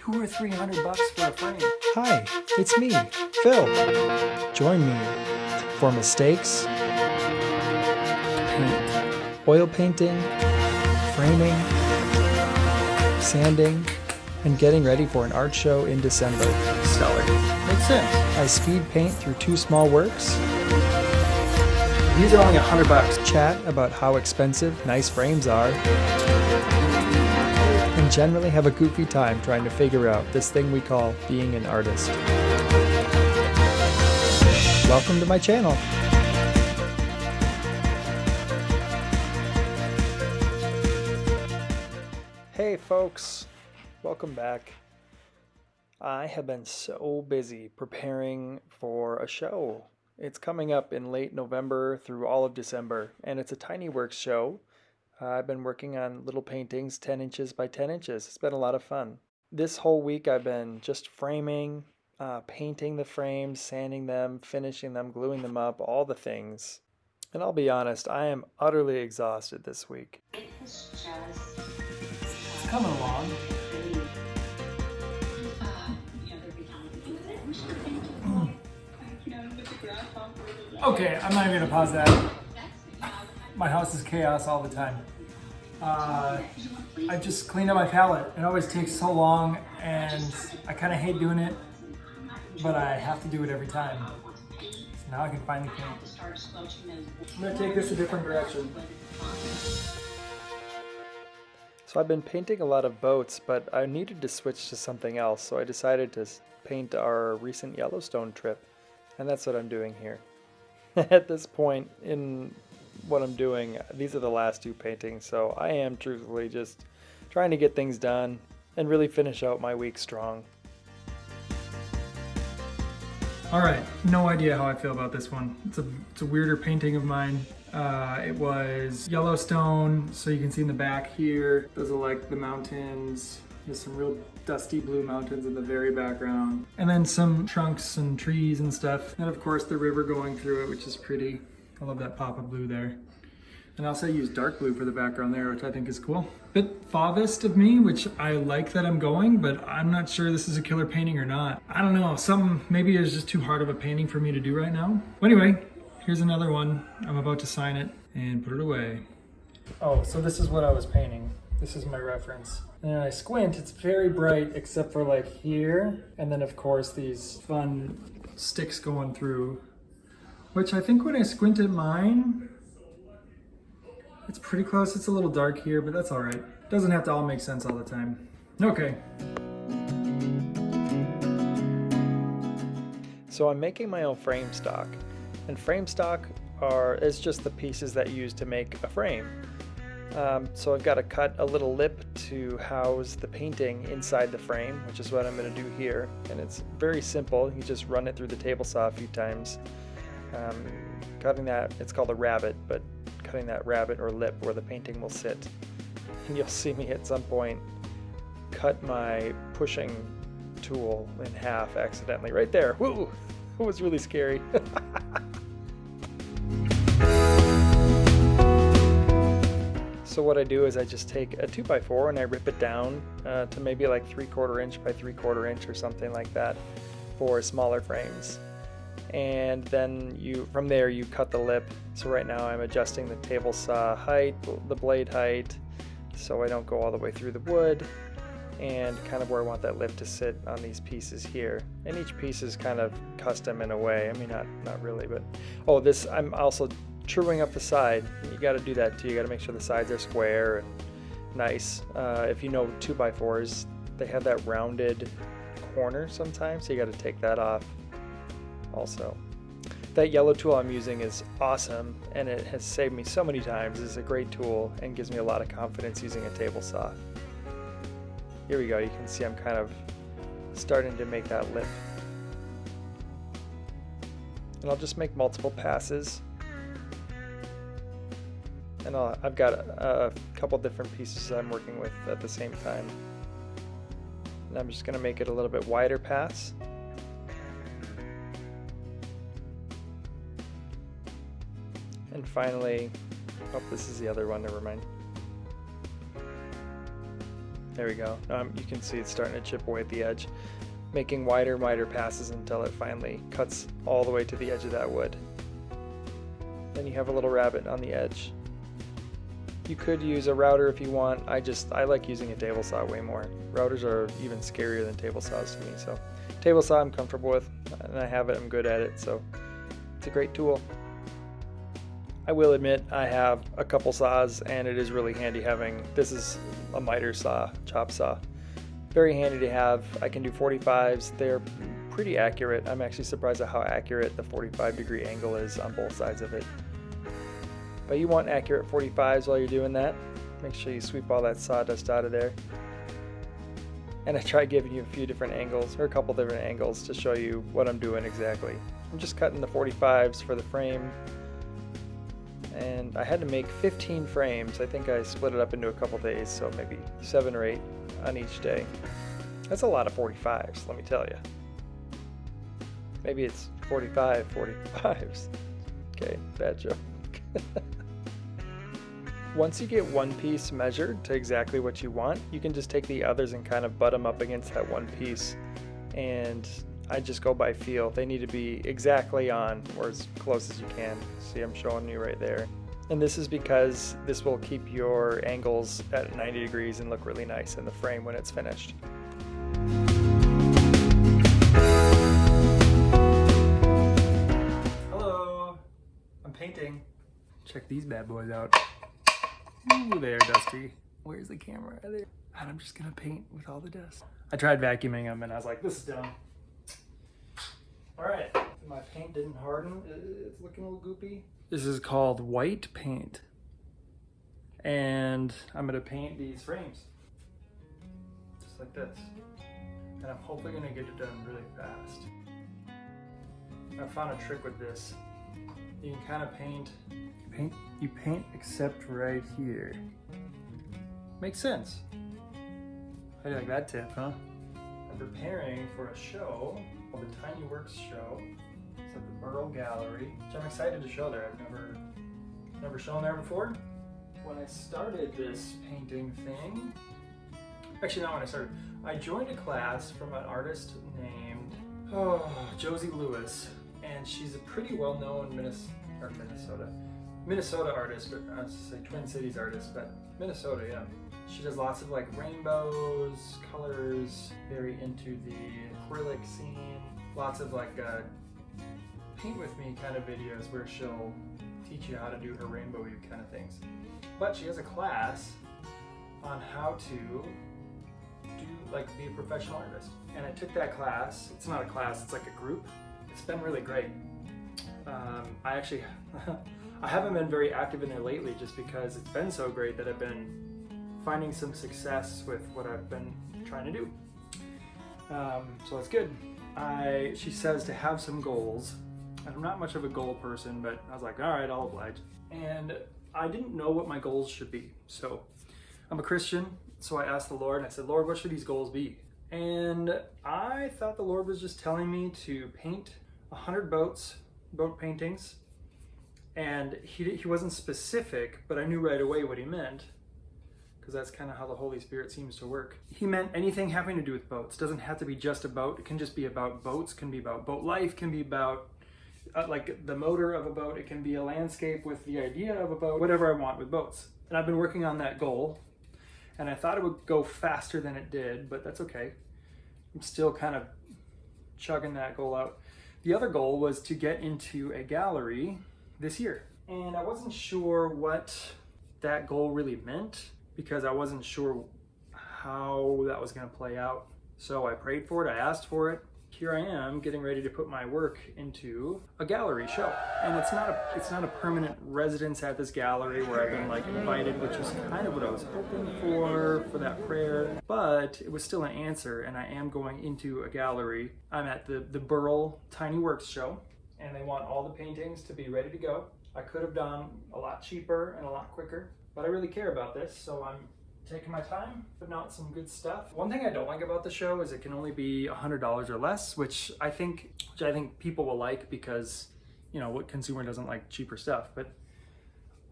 $200 or $300 for a frame. Hi, it's me, Phil. Join me for mistakes, oil painting, framing, sanding, and getting ready for an art show in December. Stellar. Makes sense. I speed paint through 2 small works, These are only $100. chat about how expensive nice frames are, and generally have a goofy time trying to figure out this thing we call being an artist. Welcome to my channel. Hey folks, welcome back. I have been so busy preparing for a show. It's coming up in late November through all of December, and it's a Tiny Works show. I've been working on little paintings 10 inches by 10 inches. It's been a lot of fun. This whole week I've been just framing, painting the frames, sanding them, finishing them, gluing them up, all the things. And I'll be honest, I am utterly exhausted this week. It's coming along. Okay, I'm not even gonna pause that. My house is chaos all the time. I just cleaned up my palette. It always takes so long and I kind of hate doing it, but I have to do it every time. So now I can finally paint. I'm gonna take this a different direction. So I've been painting a lot of boats, but I needed to switch to something else, so I decided to paint our recent Yellowstone trip, and that's what I'm doing here. At this point in what I'm doing, these are the last 2 paintings, so I am truthfully just trying to get things done and really finish out my week strong. Alright, no idea how I feel about this one. It's a weirder painting of mine. It was Yellowstone, so you can see in the back here, those are like the mountains. There's some real dusty blue mountains in the very background. And then some trunks and trees and stuff. And of course the river going through it, which is pretty. I love that pop of blue there. And I also use dark blue for the background there, which I think is cool. Bit fauvist of me, which I like that I'm going, but I'm not sure this is a killer painting or not. I don't know, maybe it's just too hard of a painting for me to do right now. Well, anyway, here's another one. I'm about to sign it and put it away. Oh, so this is what I was painting. This is my reference. And when I squint, it's very bright except for like here. And then of course these fun sticks going through, which I think when I squint at mine, it's pretty close. It's a little dark here, but that's all right. Doesn't have to all make sense all the time. Okay. So I'm making my own frame stock, and frame stock is just the pieces that you use to make a frame. So I've got to cut a little lip to house the painting inside the frame, which is what I'm going to do here. And it's very simple. You just run it through the table saw a few times. Cutting that, it's called a rabbet, but cutting that rabbet or lip where the painting will sit. And you'll see me at some point cut my pushing tool in half accidentally right there. Woo! It was really scary. So what I do is I just take a 2x4 and I rip it down to maybe like 3/4 inch by 3/4 inch or something like that for smaller frames. And then from there you cut the lip. So right now I'm adjusting the table saw height, the blade height, so I don't go all the way through the wood, and kind of where I want that lip to sit on these pieces here. And each piece is kind of custom in a way. I mean, not really, but I'm also truing up the side. You got to do that too. You got to make sure the sides are square and nice. If you know 2x4s, they have that rounded corner sometimes, so you got to take that off also. That yellow tool I'm using is awesome, and it has saved me so many times. It's a great tool and gives me a lot of confidence using a table saw. Here we go. You can see I'm kind of starting to make that lip. And I'll just make multiple passes. And I've got a couple different pieces I'm working with at the same time. And I'm just going to make it a little bit wider pass. And finally, this is the other one, never mind. There we go. You can see it's starting to chip away at the edge, making wider and wider passes until it finally cuts all the way to the edge of that wood. Then you have a little rabbet on the edge. You could use a router if you want. I like using a table saw way more. Routers are even scarier than table saws to me. So table saw I'm comfortable with, and I have it, I'm good at it, so it's a great tool. I will admit I have a couple saws, and it is really handy having, this is a miter saw, chop saw. Very handy to have. I can do 45s. They're pretty accurate. I'm actually surprised at how accurate the 45-degree angle is on both sides of it. But you want accurate 45s while you're doing that. Make sure you sweep all that sawdust out of there. And I tried giving you a few different angles, or a couple different angles, to show you what I'm doing exactly. I'm just cutting the 45s for the frame. And I had to make 15 frames. I think I split it up into a couple days, so maybe 7 or 8 on each day. That's a lot of 45s, let me tell you. Maybe it's 45s. Okay, bad joke. Once you get one piece measured to exactly what you want, you can just take the others and kind of butt them up against that one piece. And I just go by feel. They need to be exactly on, or as close as you can. See, I'm showing you right there. And this is because this will keep your angles at 90 degrees and look really nice in the frame when it's finished. Hello, I'm painting. Check these bad boys out. Ooh, they are dusty. Where's the camera? There. And I'm just gonna paint with all the dust. I tried vacuuming them and I was like, this is dumb. All right, my paint didn't harden. It's looking a little goopy. This is called white paint. And I'm gonna paint these frames. Just like this. And I'm hopefully gonna get it done really fast. I found a trick with this. You can kind of paint, you paint except right here. Makes sense. How do you like that tip, huh? I'm preparing for a show called the Tiny Works Show. It's at the Burl Gallery, which I'm excited to show there. I've never shown there before. When I started this painting thing, actually not when I started, I joined a class from an artist named Josie Lewis, and she's a pretty well-known Minnesota artist, but I was to say Twin Cities artist, but Minnesota, yeah. She does lots of like rainbows, colors, very into the acrylic scene, lots of like paint with me kind of videos where she'll teach you how to do her rainbowy kind of things. But she has a class on how to be a professional artist. And I took that class. It's not a class, it's like a group. It's been really great. I haven't been very active in there lately just because it's been so great that I've been finding some success with what I've been trying to do. So that's good. She says to have some goals. I'm not much of a goal person, but I was like, all right, I'll oblige. And I didn't know what my goals should be. So I'm a Christian, so I asked the Lord, and I said, Lord, what should these goals be? And I thought the Lord was just telling me to paint 100 boat paintings. And he wasn't specific, but I knew right away what he meant, because that's kind of how the Holy Spirit seems to work. He meant anything having to do with boats. It doesn't have to be just a boat. It can just be about boats, can be about boat life, can be about like the motor of a boat. It can be a landscape with the idea of a boat, whatever I want with boats. And I've been working on that goal, and I thought it would go faster than it did, but that's okay. I'm still kind of chugging that goal out. The other goal was to get into a gallery this year. And I wasn't sure what that goal really meant because I wasn't sure how that was going to play out. So I prayed for it, I asked for it. Here I am getting ready to put my work into a gallery show. And it's not a permanent residence at this gallery where I've been like invited, which is kind of what I was hoping for that prayer, but it was still an answer, and I am going into a gallery. I'm at the Burl Tiny Works show, and they want all the paintings to be ready to go. I could have done a lot cheaper and a lot quicker, but I really care about this, so I'm taking my time, putting out some good stuff. One thing I don't like about the show is it can only be $100 or less, which I think people will like because, you know, what consumer doesn't like cheaper stuff? But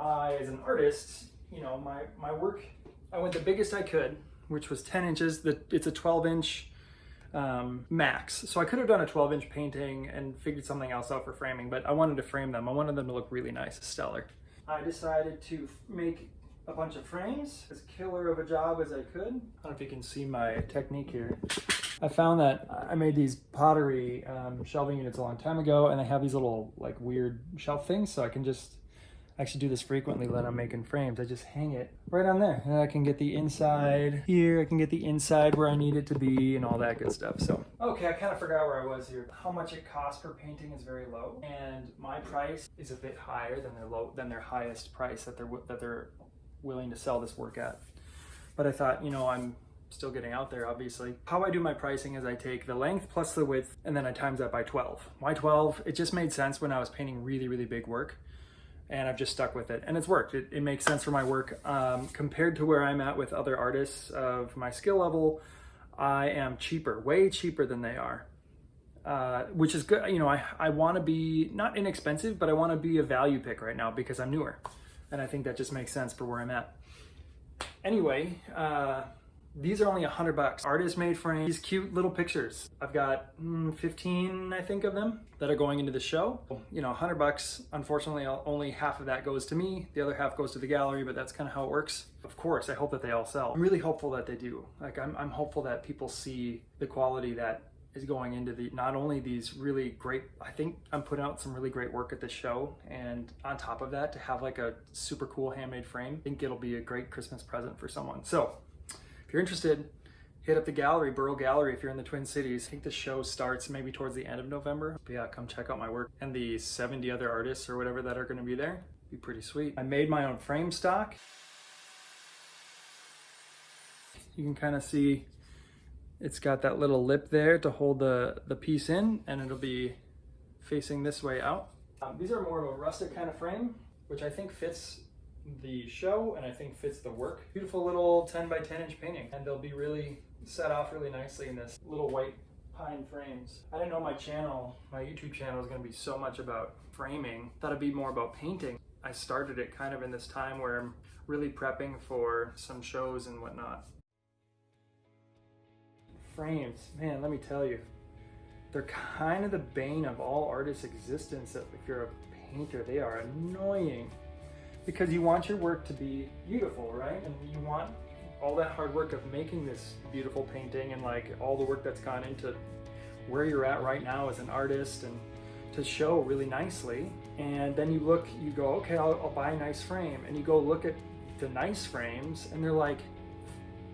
I, as an artist, you know, my work, I went the biggest I could. which was 10 inches. It's a 12-inch max. So I could have done a 12-inch painting and figured something else out for framing, but I wanted to frame them. I wanted them to look really nice, stellar. I decided to make a bunch of frames, as killer of a job as I could. I don't know if you can see my technique here. I found that I made these pottery shelving units a long time ago, and they have these little like weird shelf things, so I can just actually do this frequently when I'm making frames. I just hang it right on there, and I can get the inside here, I can get the inside where I need it to be, and all that good stuff. So, okay, I kind of forgot where I was here. How much it costs per painting is very low, and my price is a bit higher than their highest price that they're willing to sell this work at. But I thought, you know, I'm still getting out there, obviously. How I do my pricing is I take the length plus the width, and then I times that by 12. Why 12? It just made sense when I was painting really, really big work, and I've just stuck with it, and it's worked. It makes sense for my work. Compared to where I'm at with other artists of my skill level, I am cheaper, way cheaper than they are. Which is good. You know, I want to be not inexpensive, but I want to be a value pick right now because I'm newer. And I think that just makes sense for where I'm at. Anyway, these are only $100. Artist made frames, these cute little pictures. I've got 15, I think, of them that are going into the show. You know, $100, unfortunately, only half of that goes to me. The other half goes to the gallery, but that's kind of how it works. Of course, I hope that they all sell. I'm really hopeful that they do. Like, I'm hopeful that people see the quality that is going into not only these really great, I think I'm putting out some really great work at this show, and on top of that, to have like a super cool handmade frame, I think it'll be a great Christmas present for someone. So if you're interested, hit up the gallery, Burrow Gallery, if you're in the Twin Cities. I think the show starts maybe towards the end of November. But yeah, come check out my work. And the 70 other artists or whatever that are gonna be there, be pretty sweet. I made my own frame stock. You can kind of see it's got that little lip there to hold the piece in, and it'll be facing this way out. These are more of a rustic kind of frame, which I think fits the show and I think fits the work. Beautiful little 10 by 10 inch painting, and they'll be really set off really nicely in this little white pine frames. I didn't know my YouTube channel was gonna be so much about framing. I thought it'd be more about painting. I started it kind of in this time where I'm really prepping for some shows and whatnot. Frames, man, let me tell you, they're kind of the bane of all artists' existence. If you're a painter, they are annoying because you want your work to be beautiful, right? And you want all that hard work of making this beautiful painting and like all the work that's gone into where you're at right now as an artist and to show really nicely. And then you go, okay, I'll buy a nice frame, and you go look at the nice frames and they're like,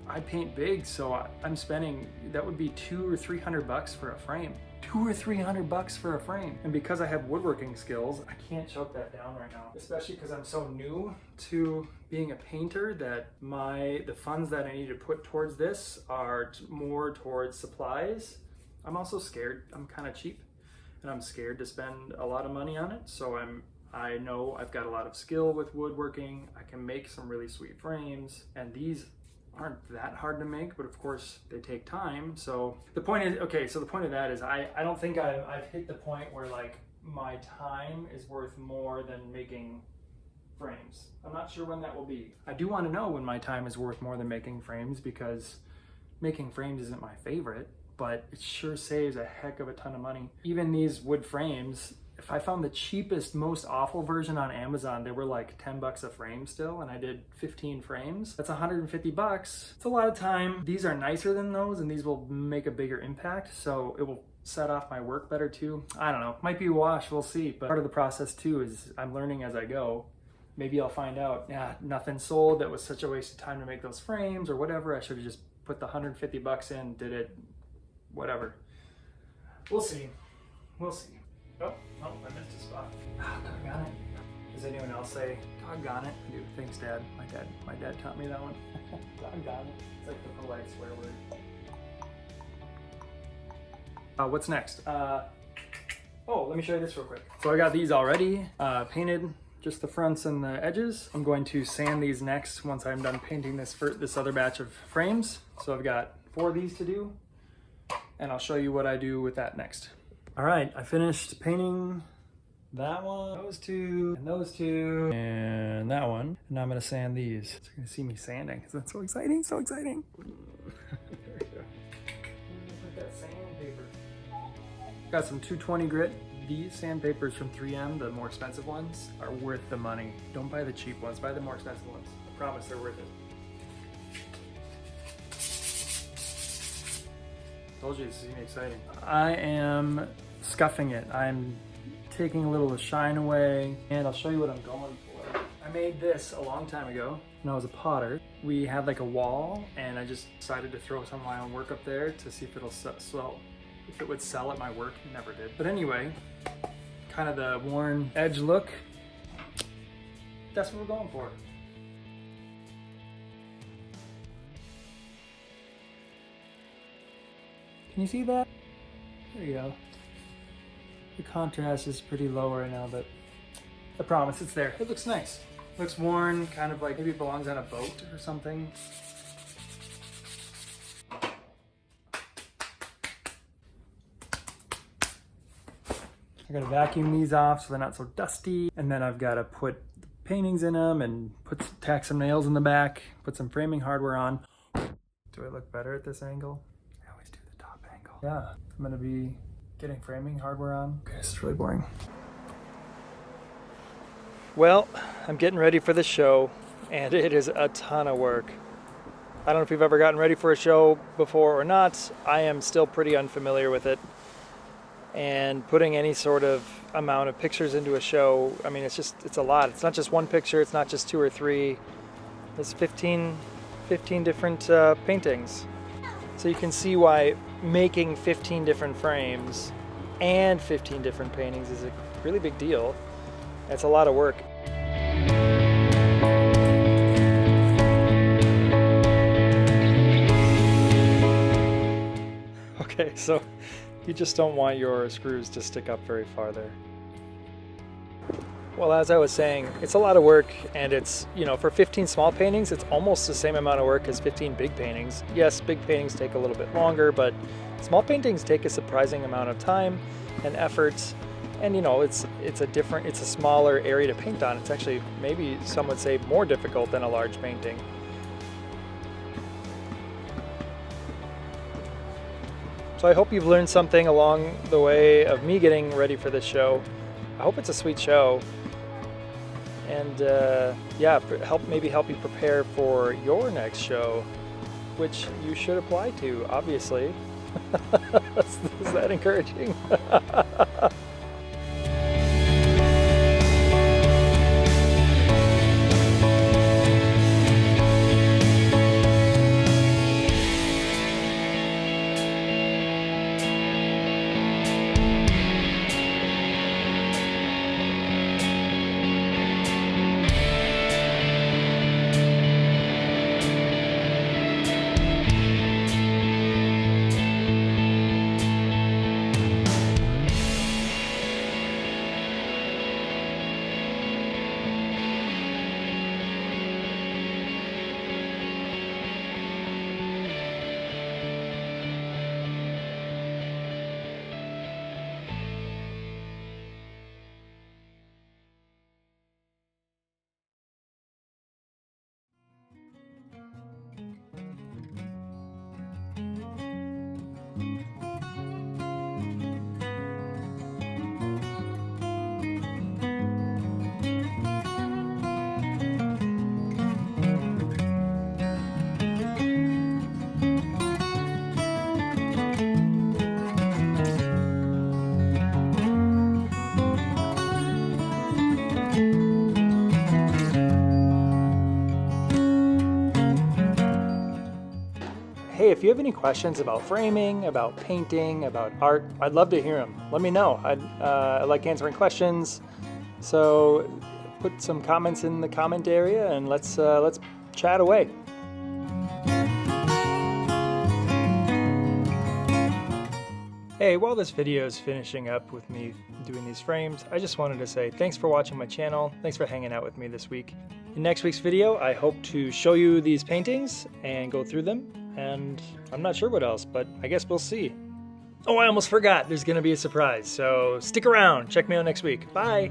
I paint big, so I'm spending, that would be $200 or $300 for a frame. $200 or $300 for a frame. And because I have woodworking skills, I can't choke that down right now. Especially because I'm so new to being a painter that the funds that I need to put towards this are more towards supplies. I'm also scared. I'm kind of cheap, and I'm scared to spend a lot of money on it. So I know I've got a lot of skill with woodworking. I can make some really sweet frames, and these aren't that hard to make, but of course they take time. So the point is, okay, so the point of that is I don't think I've hit the point where like my time is worth more than making frames. I'm not sure when that will be. I do want to know when my time is worth more than making frames, because making frames isn't my favorite, but it sure saves a heck of a ton of money. Even these wood frames, if I found the cheapest, most awful version on Amazon, they were like $10 a frame still, and I did 15 frames. That's $150. It's a lot of time. These are nicer than those, and these will make a bigger impact, so it will set off my work better too. I don't know, might be a wash, we'll see. But part of the process too is I'm learning as I go. Maybe I'll find out, yeah, nothing sold, that was such a waste of time to make those frames or whatever. I should have just put the $150 in, did it, whatever. We'll see, we'll see. Oh, I missed a spot. Doggone it. Does anyone else say, doggone it? I do. Thanks, Dad. My dad taught me that one. Doggone it. It's like the polite swear word. What's next? Let me show you this real quick. So I got these already painted, just the fronts and the edges. I'm going to sand these next once I'm done painting this other batch of frames. So I've got 4 of these to do, and I'll show you what I do with that next. All right, I finished painting that one, those two, and those two, and that one. And now I'm gonna sand these. So you're gonna see me sanding. Isn't that so exciting? So exciting. There we go. Look at that sandpaper. Got some 220 grit. These sandpapers from 3M, the more expensive ones, are worth the money. Don't buy the cheap ones, buy the more expensive ones. I promise they're worth it. Told you this is gonna be exciting. I am scuffing it. I'm taking a little of the shine away, and I'll show you what I'm going for. I made this a long time ago when I was a potter. We had like a wall, and I just decided to throw some of my own work up there to see if it'll sell. If it would sell at my work. It never did. But anyway, kind of the worn edge look. That's what we're going for. Can you see that? There you go. The contrast is pretty low right now, but I promise it's there. It looks nice. Looks worn, kind of like maybe it belongs on a boat or something. I gotta vacuum these off so they're not so dusty. And then I've gotta put the paintings in them and tack some nails in the back, put some framing hardware on. Do I look better at this angle? I always do the top angle. Yeah, I'm gonna be getting framing hardware on. Okay, this is really boring. Well, I'm getting ready for the show, and it is a ton of work. I don't know if you've ever gotten ready for a show before or not. I am still pretty unfamiliar with it. And putting any sort of amount of pictures into a show, I mean, it's a lot. It's not just one picture, it's not just 2 or 3. There's 15 different paintings. So you can see why making 15 different frames and 15 different paintings is a really big deal. It's a lot of work. Okay, so you just don't want your screws to stick up very far there. Well, as I was saying, it's a lot of work, and it's, you know, for 15 small paintings, it's almost the same amount of work as 15 big paintings. Yes, big paintings take a little bit longer, but small paintings take a surprising amount of time and effort. And you know, it's a smaller area to paint on. It's actually, maybe some would say, more difficult than a large painting. So I hope you've learned something along the way of me getting ready for this show. I hope it's a sweet show. And yeah, maybe help you prepare for your next show, which you should apply to, obviously. Is that encouraging? Hey, if you have any questions about framing, about painting, about art, I'd love to hear them. Let me know. I like answering questions. So put some comments in the comment area and let's chat away. Hey, while this video is finishing up with me doing these frames, I just wanted to say thanks for watching my channel. Thanks for hanging out with me this week. In next week's video, I hope to show you these paintings and go through them. And I'm not sure what else, but I guess we'll see. Oh, I almost forgot. There's going to be a surprise. So stick around. Check me out next week. Bye.